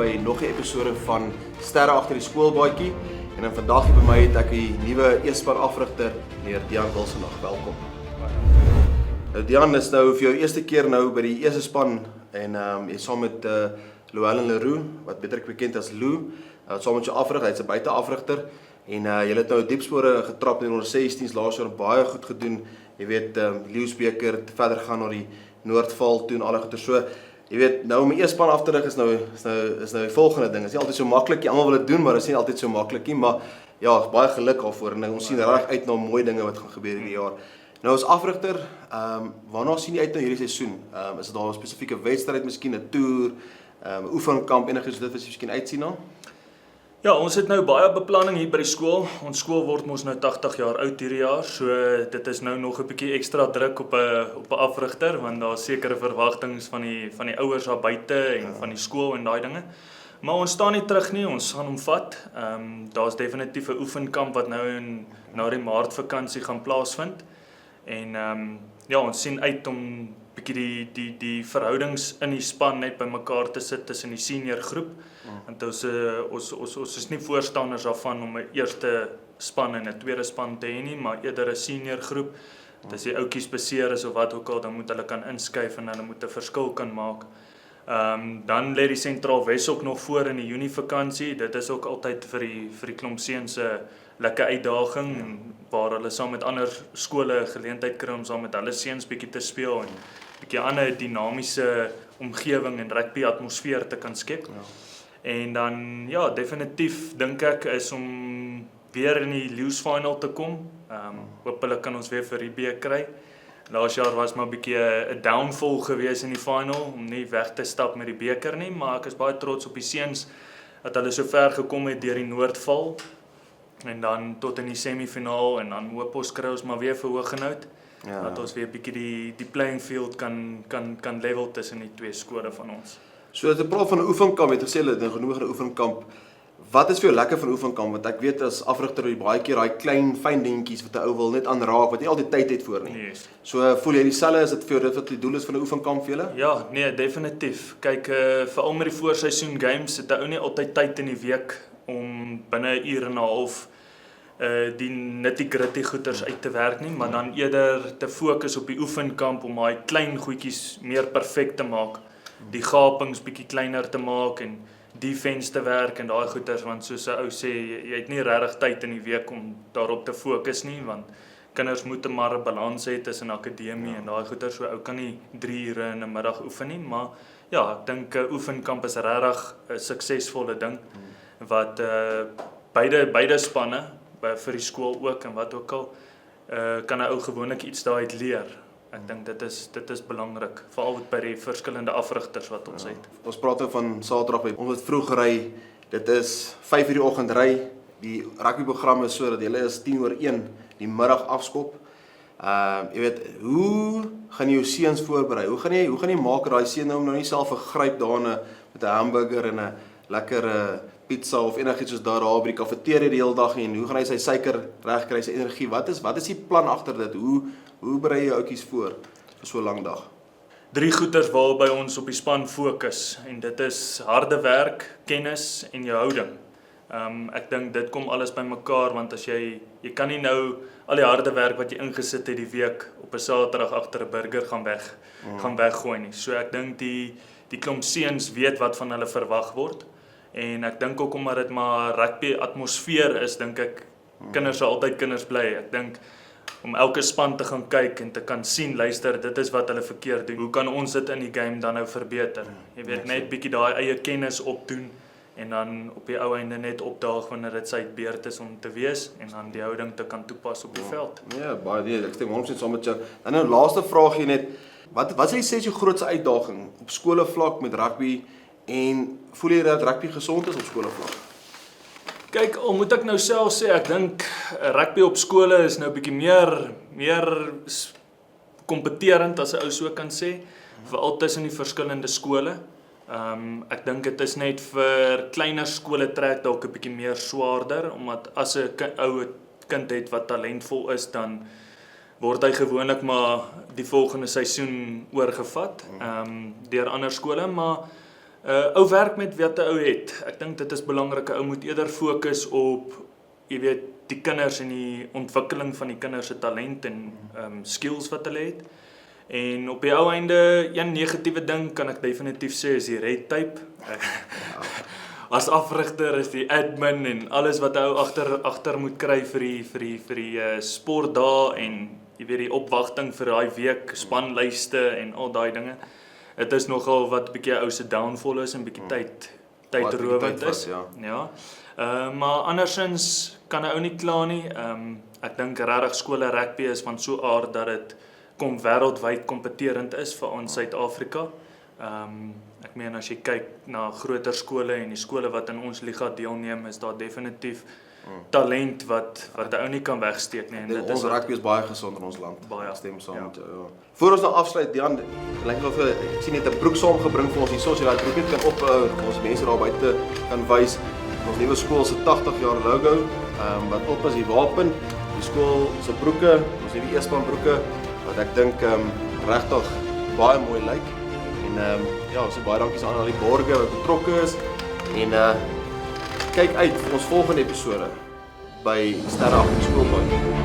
by nog 'n episode van Sterre agter die skoolbaadjie. En dan vandag hier by my het ek die nuwe eerspan afrigter, meneer Dean Wilsenag. Welkom. Nou Dean, is nou vir jou eerste keer nou by die eerste span en jy saam met Llewellyn Leroux, wat beter bekend as Lou, saam met jou afrig, hy's 'n buiteafrigter en jy het nou diepspore getrap in onder 16s laas jaar baie goed gedoen. Jy weet, Leeuwsbeker, verder gaan na die Noordval toe en alle goeie. So, jy weet, nou om my eerspan af te rig is nou die volgende ding. Is nie altyd so maklik nie, almal wil dit doen, maar is nie altyd so maklik nie, maar ja, baie geluk daarvoor en ons sien reg uit na mooi dinge wat gaan gebeur hierdie jaar. Nou as afrigter, waarna sien jy uit na hierdie seisoen? Is dit daar 'n spesifieke wedstryd, miskien 'n toer, 'n oefenkamp, enigiets wat jy miskien uitsien na? Ja, ons het nou baie beplanning hier by die skool. Ons skool word mos nou 80 jaar oud hierdie jaar, so dit is nou nog 'n bietjie ekstra druk op 'n afrigter, want daar is sekere verwagtinge van die ouers daar buite en van die skool en daai dinge. Maar ons staan nie terug nie, ons gaan hom vat. Daar's definitief 'n oefenkamp wat nou na die Maartvakansie gaan plaasvind. En ja, ons sien uit om bietjie die verhoudings in die span net bymekaar te sit tussen die senior groep. Want ons is nie voorstanders daarvan om 'n eerste span en 'n tweede span te hê nie, maar eerder 'n senior groep. As die ouetjies beseer is of wat ook al, dan moet hulle kan inskuif en hulle moet 'n verskil kan maak. Dan lê die Sentraal Wes ook nog voor in die Junie vakansie. Dit is ook altyd vir die klomp seuns 'n lekker uitdaging waar hulle saam met ander skole geleentheid kry om saam met hulle seuns bietjie te speel en bietjie ander dinamiese omgewing en rugby atmosfeer te kan skep. Ja. En dan ja, definitief dink ek is om weer in die Leeuws final te kom. Hoopelik kan ons weer vir die beker kry. Laas jaar was maar 'n bietjie 'n downfall gewees in die final om nie weg te stap met die beker nie, maar ek is baie trots op die seuns dat hulle so ver gekom het deur die Noordval en dan tot in die semifinaal en dan hoop ons kry ons maar weer vir Hoogenout. Ja. Dat ons weer 'n bietjie die playing field kan level tussen die twee skole van ons. So as jy praat van 'n oefenkamp, het gesê hulle het genoeg 'n oefenkamp. Wat is vir jou lekker van 'n oefenkamp? Want ek weet as afrigter jy baie keer daai klein fyn dingetjies wat 'n ou wil net aanraak wat nie altyd tyd het vir nie. Yes. So voel jy dieselfde as dit vir jou dit wat die doel is van 'n oefenkamp vir julle? Ja, nee, definitief. Kyk, veral met die voorseisoen games het 'n ou nie altyd tyd in die week om binne 'n uur en 'n half die nitty-gritty goeters uit te werk nie, maar dan eerder te fokus op die oefenkamp om daai klein goedjies meer perfek te maak, die gapings bietjie kleiner te maak en defense te werk en daai goeters, want soos 'n ou sê, jy het nie regtig tyd in die week om daarop te fokus nie, want kinders moet maar 'n balans hê tussen akademie en daai goeters, so ou kan nie 3 ure in 'n middag oefen nie, maar ja, ek dink 'n oefenkamp is regtig 'n suksesvolle ding wat beide spanne vir die skool ook en wat ook al kan 'n ou gewoonlik iets daaruit leer. Ek dink dit is belangrik, veral by die verskillende afrigters wat ons het. Ons praat nou van Saterdag, ons het vroeg gery. Dit is 5:00 in die oggend ry. Die rugbyprogram is so dat jy is 1:10 die middag afskop. Jy weet, hoe gaan jy jou seuns voorberei? Hoe gaan jy maak dat daai seun nou nie self vergryp daarna met 'n hamburger en 'n lekker pizza of enigiets soos daar by die kafeteria die hele dag en hoe gaan hy sy suiker regkry, sy energie? Wat is die plan agter dit? Hoe berei jy ouetjies voor vir so 'n lang dag? 3 goeters waarby ons op die span fokus en dit is harde werk, kennis en jou houding. Ek dink dit kom alles bymekaar want as jy kan nie nou al die harde werk wat jy ingesit het die week op 'n Saterdag agter 'n burger gaan weggooi nie. So ek dink die klomp seuns weet wat van hulle verwag word. En ek dink ook omdat dit maar rugby atmosfeer is, dink ek kinders sal altyd kinders bly. Ek dink om elke span te gaan kyk en te kan sien, luister, dit is wat hulle verkeerd doen. Hoe kan ons dit in die game dan nou verbeter? Jy weet, net bietjie daai eie kennis opdoen en dan op die ou einde net opdaag wanneer dit sy beurt is om te wees en dan die houding te kan toepas op die veld. Ja, baie nee, ek stem 100% saam met jou. Dan nou laaste vraagie net, wat sê jy is jou grootste uitdaging op skolevlak met rugby en voel jy dat rugby gesond is op skolevlak? Kyk, al moet ek nou self sê, ek dink rugby op skole is nou bietjie meer kompeterend as 'n ou so kan sê, veral tussen die verskillende skole. Ek dink dit is net vir kleiner skole trek dalk 'n bietjie meer swaarder, omdat as 'n ou kind het wat talentvol is, dan word hy gewoonlik maar die volgende seisoen oorgevat deur ander skole, maar Ou werk met wat 'n ou het. Ek dink dit is belangrik. 'n Ou moet eerder fokus op, jy weet, die kinders en die ontwikkeling van die kinders se talent en skills wat hulle het. En op die ou einde, een negatiewe ding kan ek definitief sê is die red tape. As afrigter is die admin en alles wat 'n ou agter moet kry vir die sportdae en jy weet die opwagting vir daai week, spanlyste en al daai dinge. Dit is nogal wat bietjie ou se downfall is en bietjie tydrowend is. Ja. Maar andersins kan 'n ou nie kla nie. Ek dink regtig skole rugby is van so aard dat dit kom wêreldwyd kompeterend is vir ons Suid-Afrika. Ek meen as jy kyk na groter skole en die skole wat in ons liga deelneem, is daar definitief talent wat 'n ou nie kan wegsteek nie. En dit ons rugby is baie gesond in ons land. Baie. Stem saam met jou. Ja. Voor ons nou afsluit, Dian, lyk of ek sien net 'n broek saamgebring vir ons hier, soos jy daai broek net kan ophou, ons mense daar buite kan wys. Ons nuwe skool se 80 jaar logo, wat op is die wapen, die skool se broeke, ons nuwe E-span broeke wat ek dink regtig baie mooi lyk. En ja, so baie dankie aan al die borgers wat betrokke is en kyk uit vir ons volgende episode by Sterre Agter die Skoolbaai.